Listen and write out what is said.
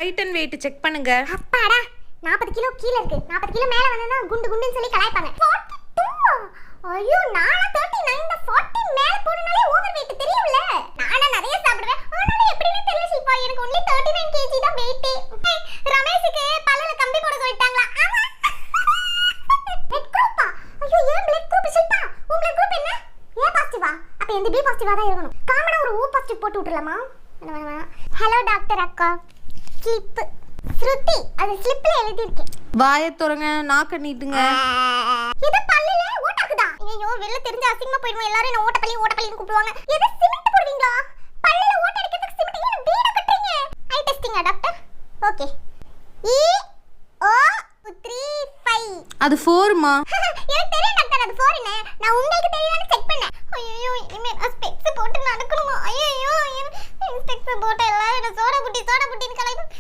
Height and weight check பண்ணுங்க. அப்பாடா 40 kilo கீழ இருக்கு. 40 கிலோ மேல வந்தா குண்டு குண்டுன்னு சொல்லி கலாய்ப்பாங்க. 42. ஐயோ நானா 39 இந்த 40 மேல போறனாலே ஓவர் வெயிட் தெரியும்ல. நானா நிறைய சாப்பிடுவேன். ஆனாலும் எப்படின்னு தெரியல ஷில்பா, எனக்கு only 39 kg தான் வெயிட். ரமேஷ்க்கு பல்லுல கம்பி போட சொல்லிட்டாங்களா? பிளட் குரூப்பா? ஐயோ ஏன் பிளட் குரூப் ஷில்பா? உங்க பிளட் குரூப் என்ன? ஏ பாசிட்டிவா? அப்ப இந்த பி பாசிட்டிவா தான் இருக்கணும். காமனா ஒரு ஓ பாசிட்டிவ் போட்டு விட்டுறலாமா? ஹலோ டாக்டர் அக்கா. ஸ்லிப் ஸ்ருதி, அது ஸ்லிப்ல எழுதி இருக்கு. வாயை திறங்க, நாக்க நீட்டுங்க. இது பல்லுல ஓட்டக்குதா? ஐயோ வெளில தெரிஞ்ச அசிங்கமா போய்டுவோம். எல்லாரும் என்ன ஓட்டப்பள்ளின்னு கூப்பிடுவாங்க. எது சிமெண்ட் போடுவீங்களா? பல்லுல ஓட்ட அடிக்கிறதுக்கு சிமெண்ட் ஏன் வீட கட்டறீங்க? ஐ டெஸ்டிங்கா டாக்டர்? ஓகே. E O 3 5. அது 4மா? எனக்கு தெரியும் டாக்டர், அது 4 ன்னு. நான் உங்களுக்கு தெரியுதான்னு செக் பண்ணேன். ஐயோ இனிமே நான் ஸ்பெக்ஸ் போட்டு நடக்கணுமா? ஐயோ ஸ்பெக்ஸ் போட்டு எல்லாரும் என்ன சோடா புட்டின்னு கலாய்ப்பாங்க.